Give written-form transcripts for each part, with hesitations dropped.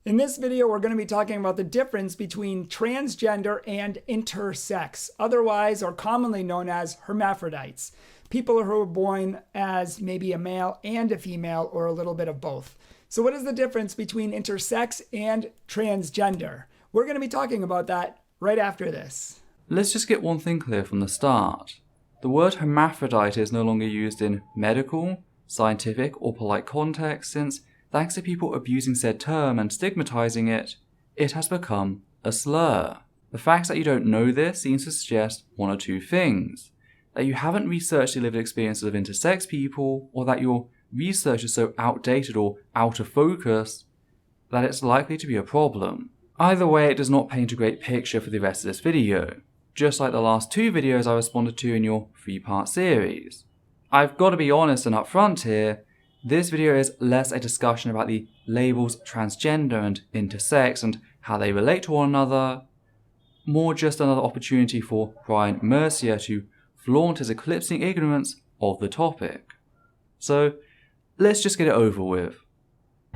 In this video, we're going to be talking about the difference between transgender and intersex, otherwise or commonly known as hermaphrodites. People who are born as maybe a male and a female or a little bit of both. So what is the difference between intersex and transgender? We're going to be talking about that right after this. Let's just get one thing clear from the start. The word hermaphrodite is no longer used in medical, scientific, or polite context since, thanks to people abusing said term and stigmatizing it, it has become a slur. The fact that you don't know this seems to suggest one or two things. That you haven't researched the lived experiences of intersex people, or that your research is so outdated or out of focus that it's likely to be a problem. Either way, it does not paint a great picture for the rest of this video, just like the last two videos I responded to in your 3-part series. I've got to be honest and upfront here, this video is less a discussion about the labels transgender and intersex and how they relate to one another, more just another opportunity for Brian Mercier to flaunt his eclipsing ignorance of the topic. So, let's just get it over with.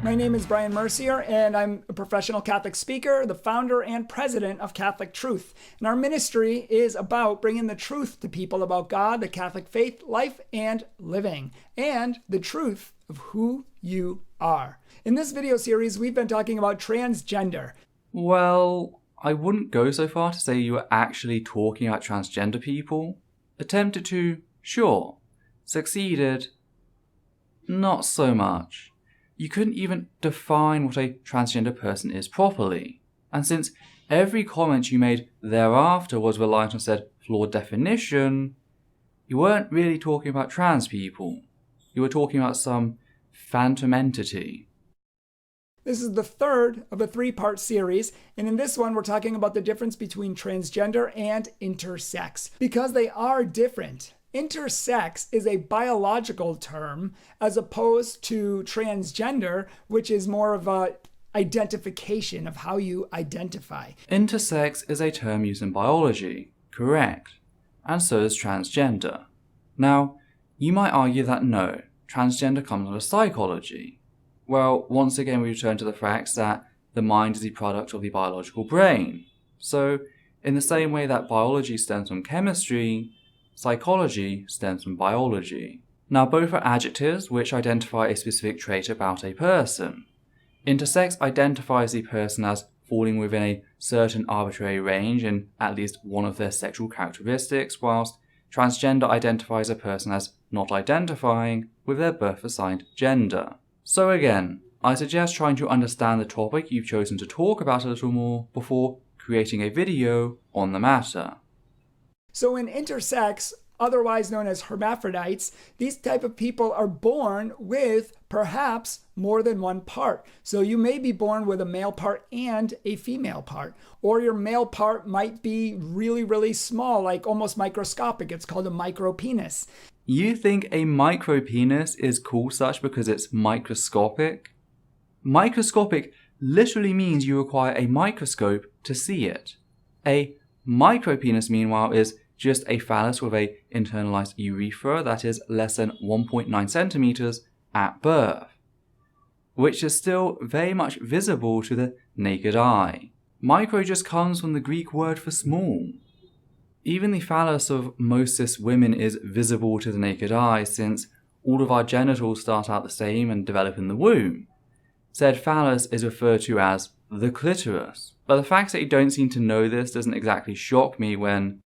My name is Brian Mercier, and I'm a professional Catholic speaker, the founder and president of Catholic Truth. And our ministry is about bringing the truth to people about God, the Catholic faith, life, and living, and the truth of who you are. In this video series, we've been talking about transgender. Well, I wouldn't go so far to say you were actually talking about transgender people. Attempted to, sure. Succeeded, not so much. You couldn't even define what a transgender person is properly. And since every comment you made thereafter was reliant on said flawed definition, you weren't really talking about trans people. You were talking about some phantom entity. This is the third of a 3-part series, and in this one we're talking about the difference between transgender and intersex, because they are different. Intersex is a biological term as opposed to transgender, which is more of a identification of how you identify. Intersex is a term used in biology, correct, and so is transgender. Now, you might argue that no, transgender comes under psychology. Well, once again we return to the fact that the mind is the product of the biological brain. So, in the same way that biology stems from chemistry, psychology stems from biology. Now, both are adjectives which identify a specific trait about a person. Intersex identifies the person as falling within a certain arbitrary range in at least one of their sexual characteristics, whilst transgender identifies a person as not identifying with their birth-assigned gender. So again, I suggest trying to understand the topic you've chosen to talk about a little more before creating a video on the matter. So in intersex, otherwise known as hermaphrodites, these type of people are born with perhaps more than one part. So you may be born with a male part and a female part, or your male part might be really, really small, like almost microscopic. It's called a micropenis. You think a micropenis is called such because it's microscopic? Microscopic literally means you require a microscope to see it. A micropenis, meanwhile, is just a phallus with a internalized urethra that is less than 1.9 centimeters at birth, which is still very much visible to the naked eye. Micro just comes from the Greek word for small. Even the phallus of most cis women is visible to the naked eye since all of our genitals start out the same and develop in the womb. Said phallus is referred to as the clitoris. But the fact that you don't seem to know this doesn't exactly shock me when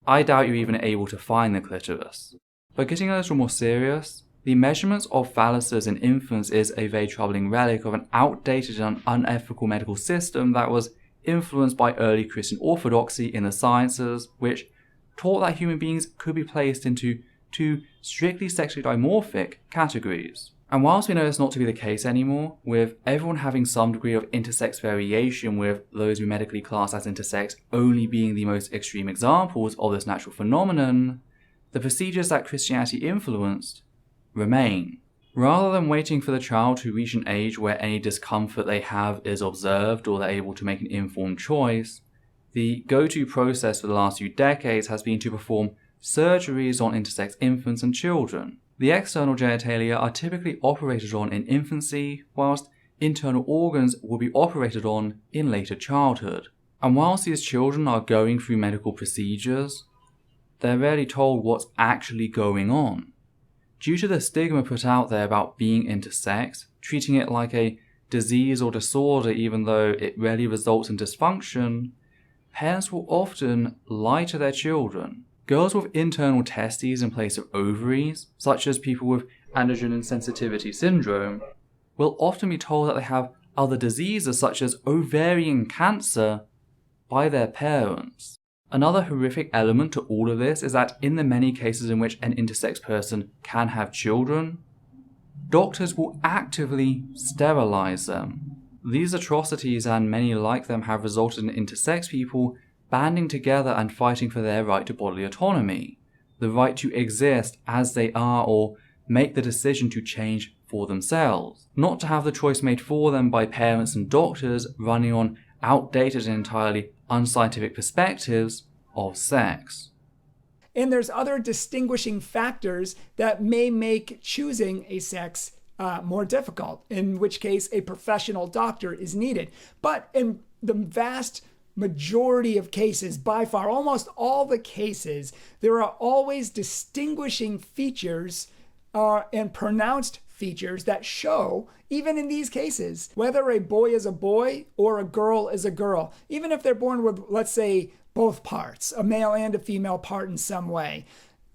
I doubt you're even able to find the clitoris. But getting a little more serious, the measurements of phalluses in infants is a very troubling relic of an outdated and unethical medical system that was influenced by early Christian orthodoxy in the sciences, which taught that human beings could be placed into two strictly sexually dimorphic categories. And whilst we know this not to be the case anymore, with everyone having some degree of intersex variation, with those we medically class as intersex only being the most extreme examples of this natural phenomenon, the procedures that Christianity influenced remain. Rather than waiting for the child to reach an age where any discomfort they have is observed or they're able to make an informed choice, the go-to process for the last few decades has been to perform surgeries on intersex infants and children. The external genitalia are typically operated on in infancy, whilst internal organs will be operated on in later childhood. And whilst these children are going through medical procedures, they're rarely told what's actually going on. Due to the stigma put out there about being intersex, treating it like a disease or disorder even though it rarely results in dysfunction, parents will often lie to their children. Girls with internal testes in place of ovaries, such as people with androgen insensitivity syndrome, will often be told that they have other diseases such as ovarian cancer by their parents. Another horrific element to all of this is that in the many cases in which an intersex person can have children, doctors will actively sterilize them. These atrocities and many like them have resulted in intersex people banding together and fighting for their right to bodily autonomy, the right to exist as they are or make the decision to change for themselves, not to have the choice made for them by parents and doctors running on outdated and entirely unscientific perspectives of sex. And there's other distinguishing factors that may make choosing a sex more difficult, in which case a professional doctor is needed. But in the vast majority of cases, by far, almost all the cases, there are always distinguishing features and pronounced features that show, even in these cases, whether a boy is a boy or a girl is a girl. Even if they're born with, let's say, both parts, a male and a female part in some way.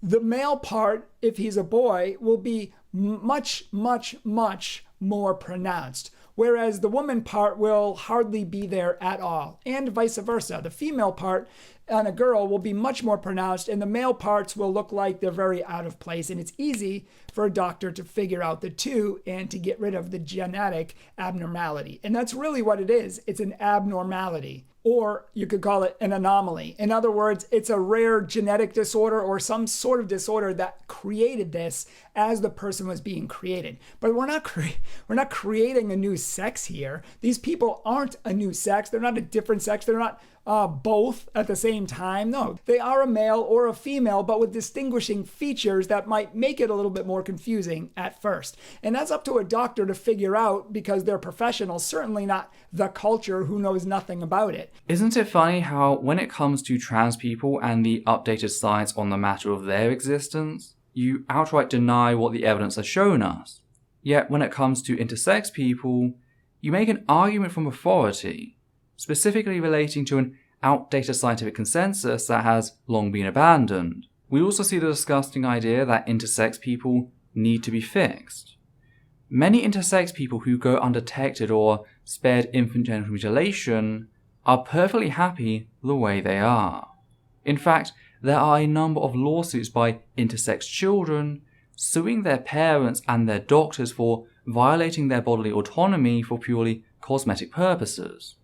The male part, if he's a boy, will be much, much, much more pronounced, whereas the woman part will hardly be there at all, and vice versa. The female part on a girl will be much more pronounced, and the male parts will look like they're very out of place, and it's easy for a doctor to figure out the two and to get rid of the genetic abnormality. And that's really what it is. It's an abnormality. Or you could call it an anomaly. In other words, it's a rare genetic disorder or some sort of disorder that created this as the person was being created. But we're not creating a new sex here. These people aren't a new sex. They're not a different sex. They're not both at the same time. No, they are a male or a female, but with distinguishing features that might make it a little bit more confusing at first. And that's up to a doctor to figure out because they're professionals, certainly not the culture who knows nothing about it. Isn't it funny how when it comes to trans people and the updated science on the matter of their existence, you outright deny what the evidence has shown us. Yet when it comes to intersex people, you make an argument from authority, specifically relating to an outdated scientific consensus that has long been abandoned. We also see the disgusting idea that intersex people need to be fixed. Many intersex people who go undetected or spared infant genital mutilation are perfectly happy the way they are. In fact, there are a number of lawsuits by intersex children suing their parents and their doctors for violating their bodily autonomy for purely cosmetic purposes.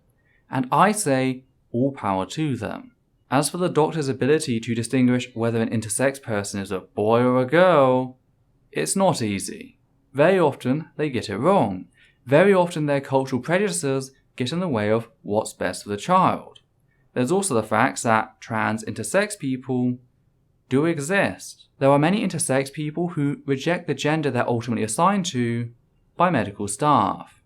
And I say, all power to them. As for the doctor's ability to distinguish whether an intersex person is a boy or a girl, it's not easy. Very often they get it wrong. Very often their cultural prejudices get in the way of what's best for the child. There's also the fact that trans intersex people do exist. There are many intersex people who reject the gender they're ultimately assigned to by medical staff.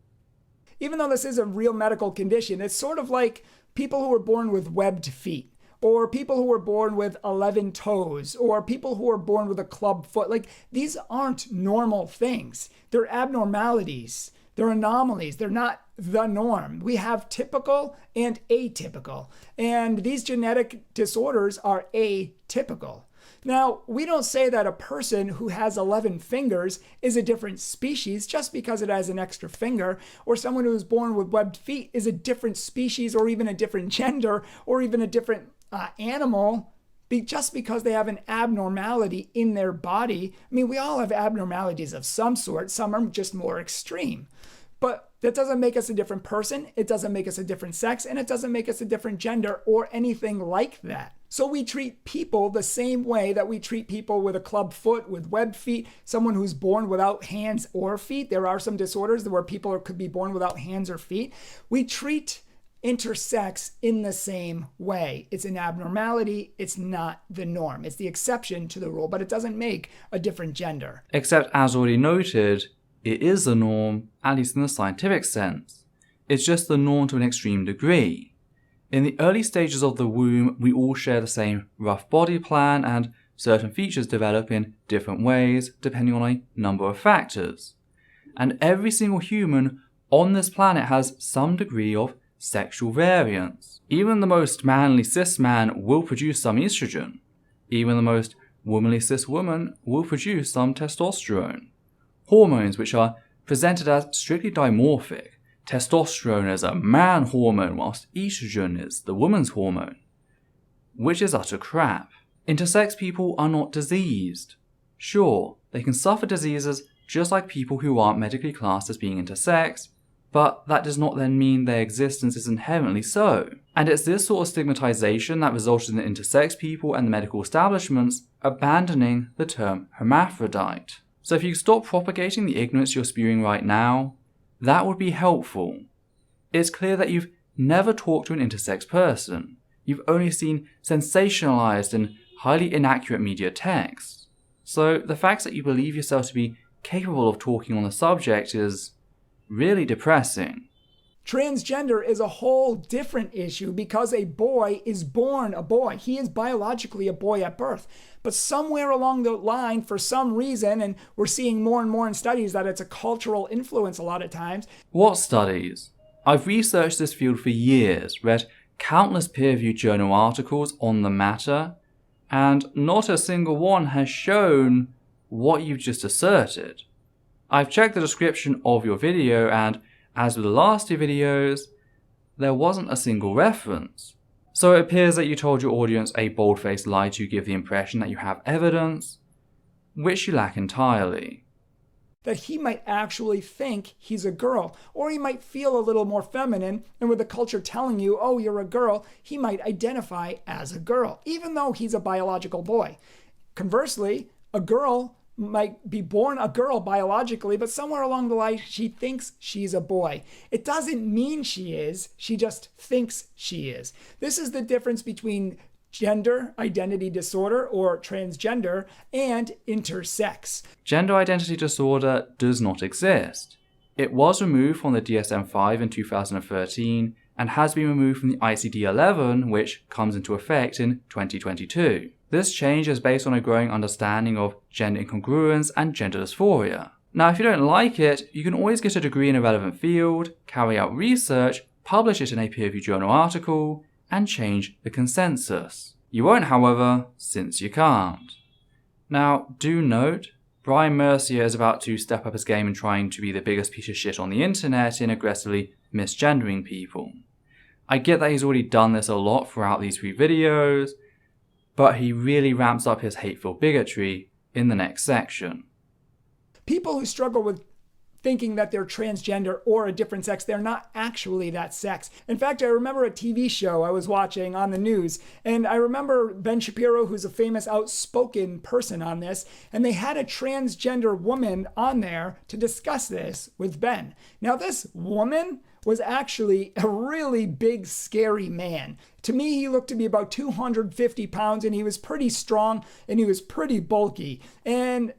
Even though this is a real medical condition, it's sort of like people who were born with webbed feet, or people who were born with 11 toes, or people who were born with a club foot. Like, these aren't normal things. They're abnormalities. They're anomalies. They're not the norm. We have typical and atypical, and these genetic disorders are atypical. Now, we don't say that a person who has 11 fingers is a different species just because it has an extra finger, or someone who is born with webbed feet is a different species or even a different gender or even a different animal just because they have an abnormality in their body. I mean, we all have abnormalities of some sort. Some are just more extreme. But that doesn't make us a different person. It doesn't make us a different sex, and it doesn't make us a different gender or anything like that. So we treat people the same way that we treat people with a club foot, with webbed feet, someone who's born without hands or feet. There are some disorders where people could be born without hands or feet. We treat intersex in the same way. It's an abnormality. It's not the norm. It's the exception to the rule, but it doesn't make a different gender. Except, as already noted, It is the norm, at least in the scientific sense. It's just the norm to an extreme degree. In the early stages of the womb, we all share the same rough body plan, and certain features develop in different ways depending on a number of factors. And every single human on this planet has some degree of sexual variance. Even the most manly cis man will produce some estrogen. Even the most womanly cis woman will produce some testosterone. Hormones which are presented as strictly dimorphic. Testosterone is a man hormone whilst estrogen is the woman's hormone. Which is utter crap. Intersex people are not diseased. Sure, they can suffer diseases just like people who aren't medically classed as being intersex, but that does not then mean their existence is inherently so. And it's this sort of stigmatization that resulted in the intersex people and the medical establishments abandoning the term hermaphrodite. So if you stop propagating the ignorance you're spewing right now, that would be helpful. It's clear that you've never talked to an intersex person. You've only seen sensationalized and highly inaccurate media texts. So the fact that you believe yourself to be capable of talking on the subject is really depressing. Transgender is a whole different issue because a boy is born a boy. He is biologically a boy at birth. But somewhere along the line, for some reason, and we're seeing more and more in studies that it's a cultural influence a lot of times. What studies? I've researched this field for years, read countless peer-reviewed journal articles on the matter, and not a single one has shown what you've just asserted. I've checked the description of your video, and as with the last two videos, there wasn't a single reference. So it appears that you told your audience a bold-faced lie to give the impression that you have evidence, which you lack entirely. That he might actually think he's a girl, or he might feel a little more feminine, and with the culture telling you, oh, you're a girl, he might identify as a girl, even though he's a biological boy. Conversely, a girl might be born a girl biologically, but somewhere along the line, she thinks she's a boy. It doesn't mean she is, she just thinks she is. This is the difference between gender identity disorder, or transgender, and intersex. Gender identity disorder does not exist. It was removed from the DSM-5 in 2013 and has been removed from the ICD-11, which comes into effect in 2022. This change is based on a growing understanding of gender incongruence and gender dysphoria. Now, if you don't like it, you can always get a degree in a relevant field, carry out research, publish it in a peer-reviewed journal article, and change the consensus. You won't, however, since you can't. Now, do note, Brian Mercier is about to step up his game in trying to be the biggest piece of shit on the internet in aggressively misgendering people. I get that he's already done this a lot throughout these 3 videos, but he really ramps up his hateful bigotry in the next section. People who struggle with thinking that they're transgender or a different sex, they're not actually that sex. In fact, I remember a TV show I was watching on the news, and I remember Ben Shapiro, who's a famous outspoken person on this, and they had a transgender woman on there to discuss this with Ben. Now, this woman was actually a really big, scary man. To me, he looked to be about 250 pounds, and he was pretty strong, and he was pretty bulky. And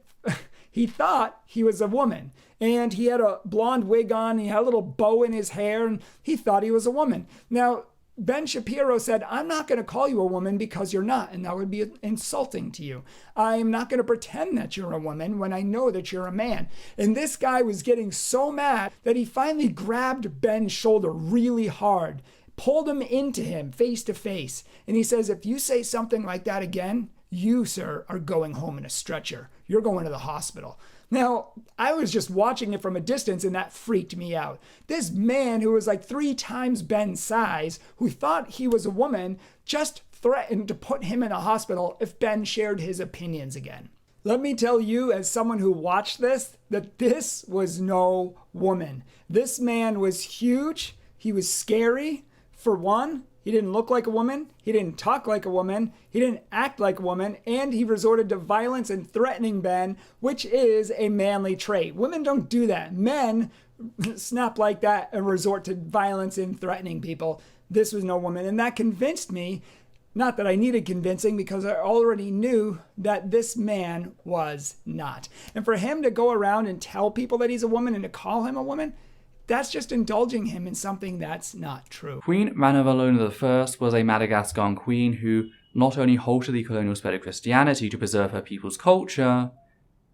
he thought he was a woman. And he had a blonde wig on, he had a little bow in his hair, and he thought he was a woman. Now, Ben Shapiro said, I'm not going to call you a woman because you're not, and that would be insulting to you. I'm not going to pretend that you're a woman when I know that you're a man. And this guy was getting so mad that he finally grabbed Ben's shoulder really hard, pulled him into him face to face. And he says, if you say something like that again, you, sir, are going home in a stretcher. You're going to the hospital. Now, I was just watching it from a distance, and that freaked me out. This man who was like 3 times Ben's size, who thought he was a woman, just threatened to put him in a hospital if Ben shared his opinions again. Let me tell you, as someone who watched this, that this was no woman. This man was huge. He was scary. For one, he didn't look like a woman, he didn't talk like a woman, he didn't act like a woman, and he resorted to violence and threatening Ben, which is a manly trait. Women don't do that. Men snap like that and resort to violence and threatening people. This was no woman, and that convinced me Not that I needed convincing, because I already knew that this man was not. And for him to go around and tell people that he's a woman and to call him a woman, that's just indulging him in something that's not true. Queen Madeleine I was a Madagascan queen who not only halted the colonial spread of Christianity to preserve her people's culture,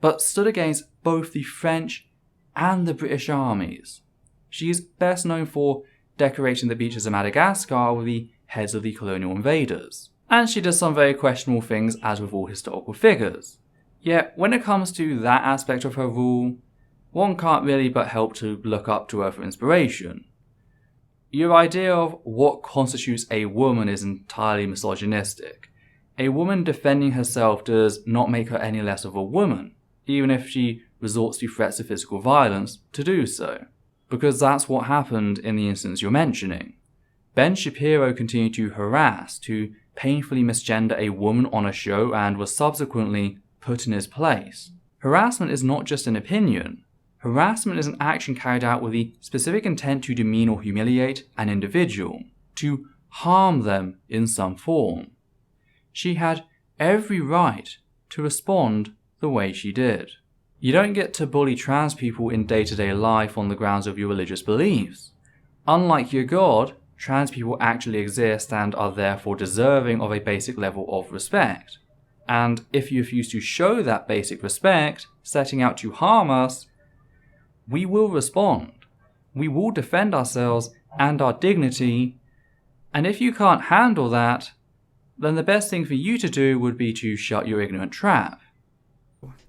but stood against both the French and the British armies. She is best known for decorating the beaches of Madagascar with the heads of the colonial invaders. And she does some very questionable things, as with all historical figures. Yet, when it comes to that aspect of her rule, one can't really but help to look up to her for inspiration. Your idea of what constitutes a woman is entirely misogynistic. A woman defending herself does not make her any less of a woman, even if she resorts to threats of physical violence to do so. Because that's what happened in the instance you're mentioning. Ben Shapiro continued to harass, to painfully misgender a woman on a show and was subsequently put in his place. Harassment is not just an opinion. Harassment is an action carried out with the specific intent to demean or humiliate an individual, to harm them in some form. She had every right to respond the way she did. You don't get to bully trans people in day-to-day life on the grounds of your religious beliefs. Unlike your God, trans people actually exist and are therefore deserving of a basic level of respect. And if you refuse to show that basic respect, setting out to harm us, we will respond. We will defend ourselves and our dignity. And if you can't handle that, then the best thing for you to do would be to shut your ignorant trap.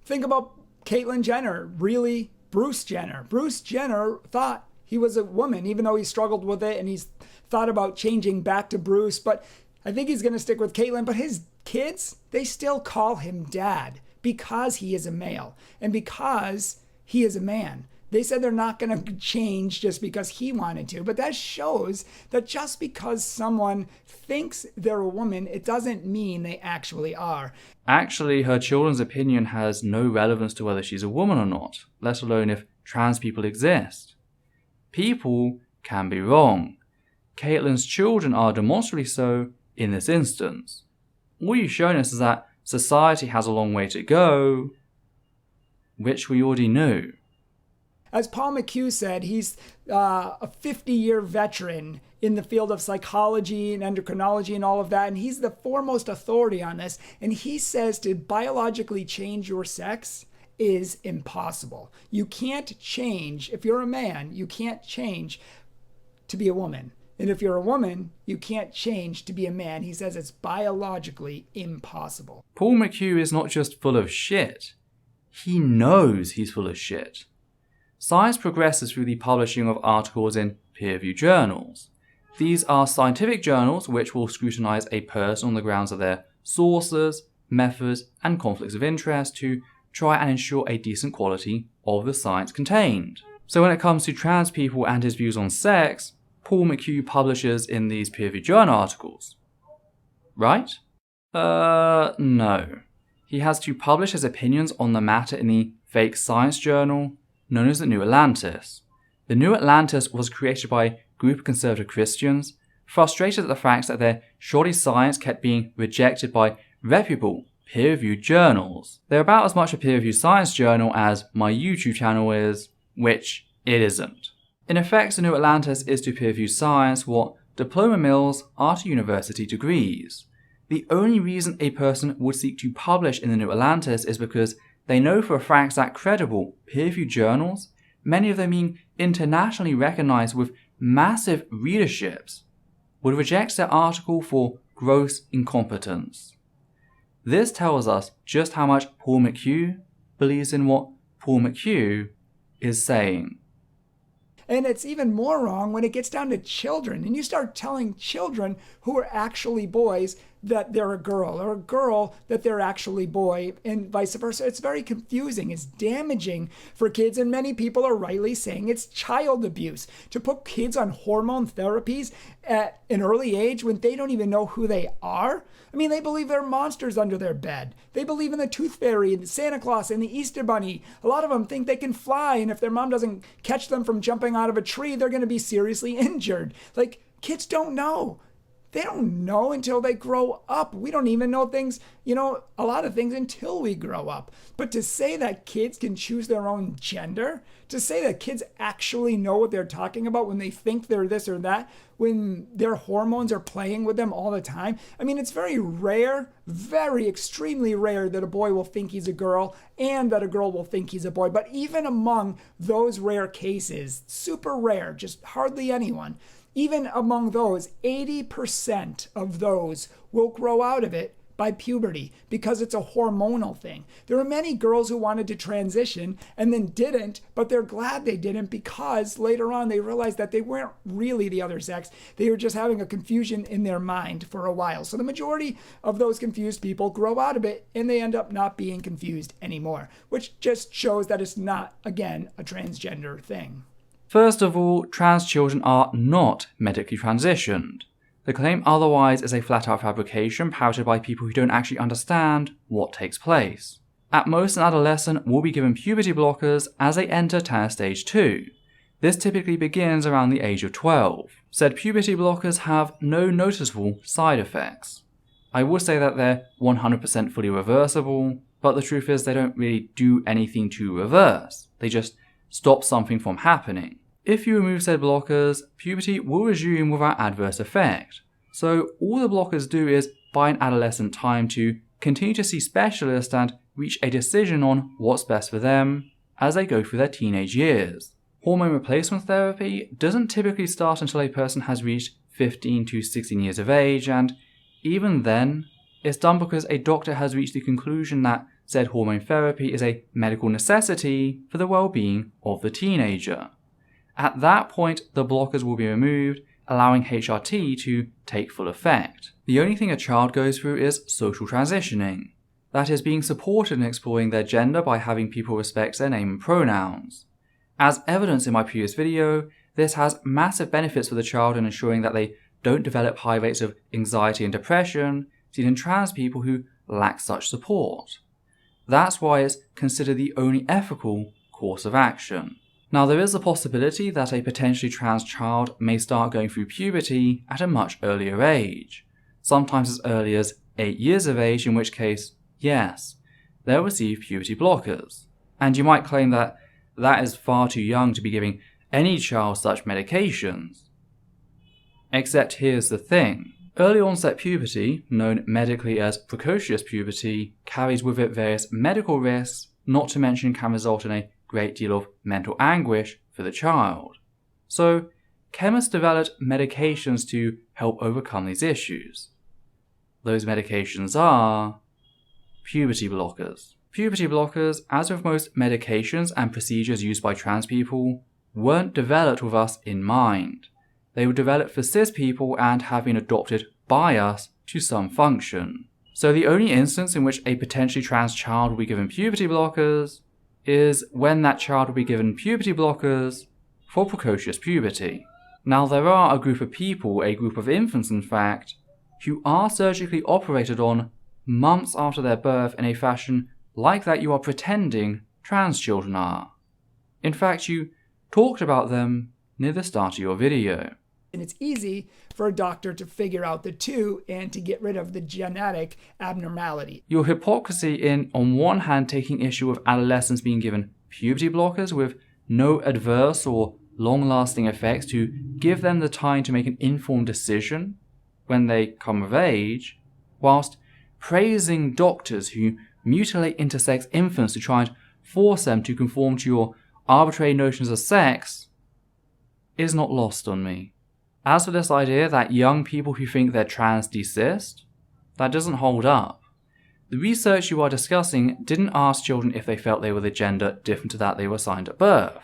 Think about Caitlyn Jenner, really Bruce Jenner. Bruce Jenner thought he was a woman, even though he struggled with it and he's thought about changing back to Bruce. But I think he's going to stick with Caitlyn. But his kids, they still call him dad because he is a male and because he is a man. They said they're not going to change just because he wanted to. But that shows that just because someone thinks they're a woman, it doesn't mean they actually are. Actually, her children's opinion has no relevance to whether she's a woman or not, let alone if trans people exist. People can be wrong. Caitlyn's children are demonstrably so in this instance. All you've shown us is that society has a long way to go, which we already knew. As Paul McHugh said, he's a 50-year veteran in the field of psychology and endocrinology and all of that, and he's the foremost authority on this. And he says to biologically change your sex is impossible. You can't change, if you're a man, you can't change to be a woman. And if you're a woman, you can't change to be a man. He says it's biologically impossible. Paul McHugh is not just full of shit. He knows he's full of shit. Science progresses through the publishing of articles in peer-reviewed journals. These are scientific journals which will scrutinize a person on the grounds of their sources, methods, and conflicts of interest to try and ensure a decent quality of the science contained. So when it comes to trans people and his views on sex, Paul McHugh publishes in these peer-reviewed journal articles. Right? No. He has to publish his opinions on the matter in the fake science journal known as the New Atlantis. The New Atlantis was created by a group of conservative Christians, frustrated at the fact that their shoddy science kept being rejected by reputable peer-reviewed journals. They're about as much a peer-reviewed science journal as my YouTube channel is, which it isn't. In effect, the New Atlantis is to peer-reviewed science what diploma mills are to university degrees. The only reason a person would seek to publish in the New Atlantis is because they know for a fact that credible peer-reviewed journals, many of them being internationally recognized with massive readerships, would reject their article for gross incompetence. This tells us just how much Paul McHugh believes in what Paul McHugh is saying. And it's even more wrong when it gets down to children. And you start telling children who are actually boys that they're a girl, or a girl that they're actually boy, and vice versa. It's very confusing. It's damaging for kids. And many people are rightly saying it's child abuse to put kids on hormone therapies at an early age when they don't even know who they are. I mean, they believe there are monsters under their bed. They believe in the Tooth Fairy and Santa Claus and the Easter Bunny. A lot of them think they can fly, and if their mom doesn't catch them from jumping out of a tree, they're going to be seriously injured. Like, kids don't know. They don't know until they grow up. We don't even know things, a lot of things until we grow up. But to say that kids can choose their own gender, to say that kids actually know what they're talking about when they think they're this or that, when their hormones are playing with them all the time. I mean, it's very rare, very extremely rare that a boy will think he's a girl and that a girl will think he's a boy. But even among those rare cases, super rare, just hardly anyone, even among those, 80% of those will grow out of it by puberty because it's a hormonal thing. There are many girls who wanted to transition and then didn't, but they're glad they didn't because later on they realized that they weren't really the other sex. They were just having a confusion in their mind for a while. So the majority of those confused people grow out of it and they end up not being confused anymore, which just shows that it's not, again, a transgender thing. First of all, trans children are not medically transitioned. The claim otherwise is a flat-out fabrication parroted by people who don't actually understand what takes place. At most, an adolescent will be given puberty blockers as they enter TANF stage 2. This typically begins around the age of 12. Said puberty blockers have no noticeable side effects. I would say that they're 100% fully reversible, but the truth is they don't really do anything to reverse. They just stop something from happening. If you remove said blockers, puberty will resume without adverse effect. So all the blockers do is buy an adolescent time to continue to see specialists and reach a decision on what's best for them as they go through their teenage years. Hormone replacement therapy doesn't typically start until a person has reached 15 to 16 years of age, and even then, it's done because a doctor has reached the conclusion that said hormone therapy is a medical necessity for the well-being of the teenager. At that point, the blockers will be removed, allowing HRT to take full effect. The only thing a child goes through is social transitioning. That is, being supported in exploring their gender by having people respect their name and pronouns. As evidenced in my previous video, this has massive benefits for the child in ensuring that they don't develop high rates of anxiety and depression seen in trans people who lack such support. That's why it's considered the only ethical course of action. Now, there is the possibility that a potentially trans child may start going through puberty at a much earlier age, sometimes as early as 8 years of age, in which case, yes, they'll receive puberty blockers. And you might claim that that is far too young to be giving any child such medications. Except here's the thing. Early onset puberty, known medically as precocious puberty, carries with it various medical risks, not to mention can result in a great deal of mental anguish for the child. So, chemists developed medications to help overcome these issues. Those medications are puberty blockers. Puberty blockers, as with most medications and procedures used by trans people, weren't developed with us in mind. They were developed for cis people and have been adopted by us to some function. So the only instance in which a potentially trans child will be given puberty blockers is when that child will be given puberty blockers for precocious puberty. Now, there are a group of people, a group of infants in fact, who are surgically operated on months after their birth in a fashion like that you are pretending trans children are. In fact, you talked about them near the start of your video. And it's easy for a doctor to figure out the two and to get rid of the genetic abnormality. Your hypocrisy in, on one hand, taking issue with adolescents being given puberty blockers with no adverse or long-lasting effects to give them the time to make an informed decision when they come of age, whilst praising doctors who mutilate intersex infants to try and force them to conform to your arbitrary notions of sex, is not lost on me. As for this idea that young people who think they're trans desist, that doesn't hold up. The research you are discussing didn't ask children if they felt they were the gender different to that they were assigned at birth.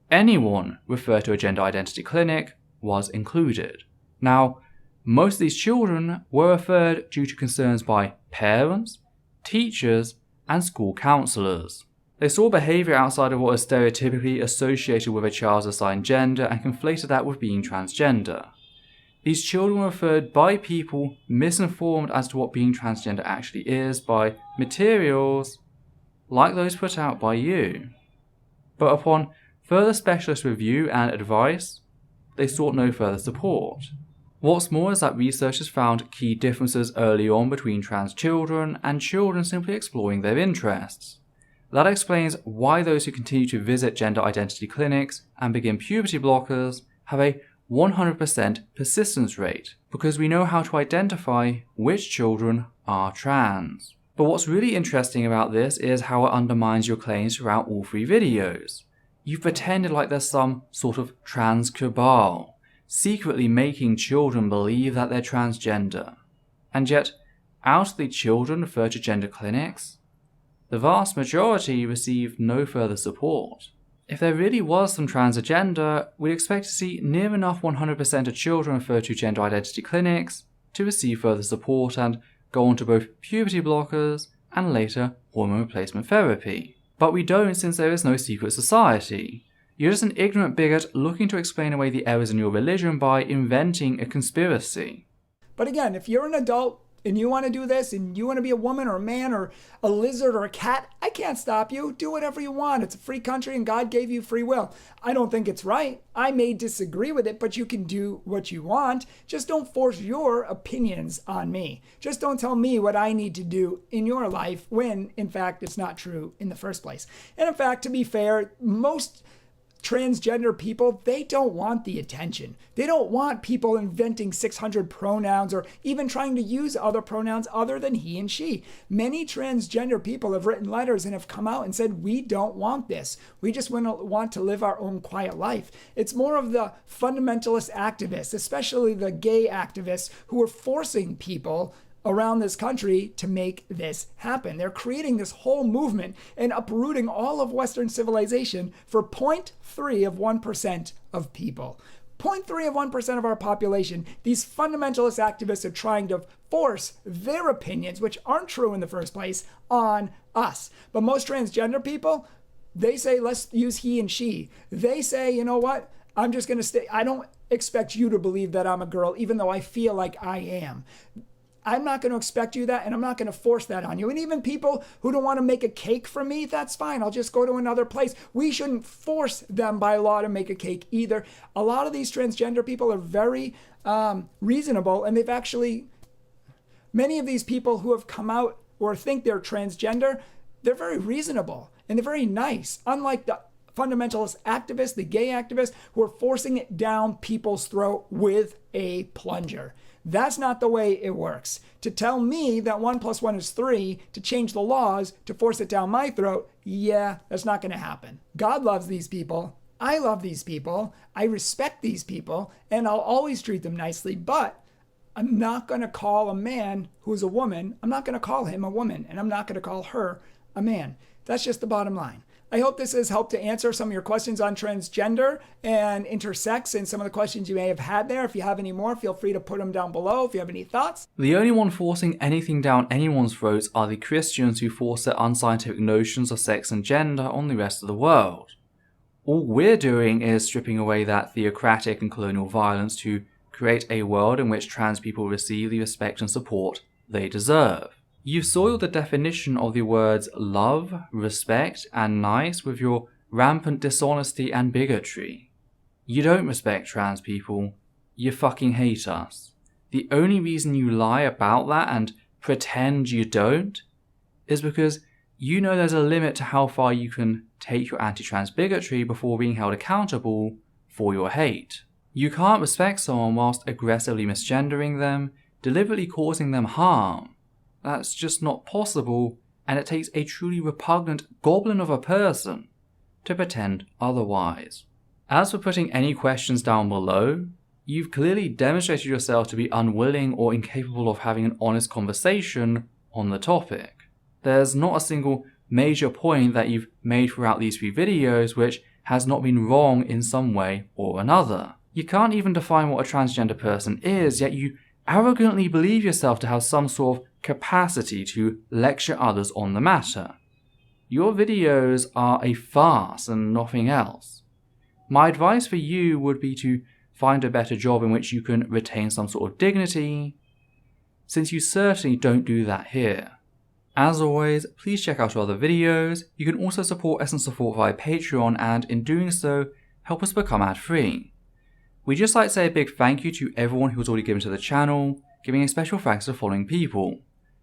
Anyone referred to a gender identity clinic was included. Now, most of these children were referred due to concerns by parents, teachers, and school counsellors. They saw behaviour outside of what is stereotypically associated with a child's assigned gender and conflated that with being transgender. These children were referred by people misinformed as to what being transgender actually is by materials like those put out by you. But upon further specialist review and advice, they sought no further support. What's more is that researchers found key differences early on between trans children and children simply exploring their interests. That explains why those who continue to visit gender identity clinics and begin puberty blockers have a 100% persistence rate, because we know how to identify which children are trans. But what's really interesting about this is how it undermines your claims throughout all 3 videos. You've pretended like there's some sort of trans cabal, secretly making children believe that they're transgender. And yet, out of the children referred to gender clinics, the vast majority receive no further support. If there really was some trans agenda, we'd expect to see near enough 100% of children referred to gender identity clinics to receive further support and go on to both puberty blockers and later hormone replacement therapy. But we don't, since there is no secret society. You're just an ignorant bigot looking to explain away the errors in your religion by inventing a conspiracy. But again, if you're an adult and you want to do this and you want to be a woman or a man or a lizard or a cat, I can't stop you. Do whatever you want. It's a free country and God gave you free will. I don't think it's right. I may disagree with it, but you can do what you want. Just don't force your opinions on me. Just don't tell me what I need to do in your life when, in fact, it's not true in the first place. And in fact, to be fair, most transgender people, they don't want the attention. They don't want people inventing 600 pronouns or even trying to use other pronouns other than he and she. Many transgender people have written letters and have come out and said, we don't want this. We just want to live our own quiet life. It's more of the fundamentalist activists, especially the gay activists, who are forcing people around this country to make this happen. They're creating this whole movement and uprooting all of Western civilization for 0.3 of 1% of people. 0.3 of 1% of our population. These fundamentalist activists are trying to force their opinions, which aren't true in the first place, on us. But most transgender people, they say, let's use he and she. They say, you know what? I'm just going to stay. I don't expect you to believe that I'm a girl, even though I feel like I am. I'm not going to expect you that, and I'm not going to force that on you. And even people who don't want to make a cake for me, that's fine. I'll just go to another place. We shouldn't force them by law to make a cake either. A lot of these transgender people are very reasonable, and they've actually, many of these people who have come out or think they're transgender, they're very reasonable, and they're very nice, unlike the fundamentalist activists, the gay activists, who are forcing it down people's throat with a plunger. That's not the way it works. To tell me that 1 + 1 is 3, to change the laws, to force it down my throat, yeah, that's not going to happen. God loves these people. I love these people. I respect these people, and I'll always treat them nicely, but I'm not going to call a man who's a woman, I'm not going to call him a woman, and I'm not going to call her a man. That's just the bottom line. I hope this has helped to answer some of your questions on transgender and intersex and some of the questions you may have had there. If you have any more, feel free to put them down below if you have any thoughts. The only one forcing anything down anyone's throats are the Christians who force their unscientific notions of sex and gender on the rest of the world. All we're doing is stripping away that theocratic and colonial violence to create a world in which trans people receive the respect and support they deserve. You've soiled the definition of the words love, respect, and nice with your rampant dishonesty and bigotry. You don't respect trans people. You fucking hate us. The only reason you lie about that and pretend you don't is because you know there's a limit to how far you can take your anti-trans bigotry before being held accountable for your hate. You can't respect someone whilst aggressively misgendering them, deliberately causing them harm. That's just not possible, and it takes a truly repugnant goblin of a person to pretend otherwise. As for putting any questions down below, you've clearly demonstrated yourself to be unwilling or incapable of having an honest conversation on the topic. There's not a single major point that you've made throughout these 3 videos which has not been wrong in some way or another. You can't even define what a transgender person is, yet you arrogantly believe yourself to have some sort of capacity to lecture others on the matter. Your videos are a farce and nothing else. My advice for you would be to find a better job in which you can retain some sort of dignity, since you certainly don't do that here. As always, please check out our other videos. You can also support Essence of Thought via Patreon, and in doing so, help us become ad-free. We'd just like to say a big thank you to everyone who's already given to the channel, giving a special thanks to the following people: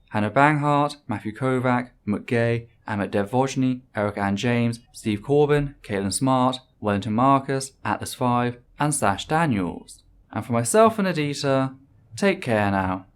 Hannah Banghart, Matthew Kovac, McGay, Amit Devojny, Eric Ann James, Steve Corbin, Caitlin Smart, Wellington Marcus, Atlas5, and Sash Daniels. And for myself and Adita, take care now.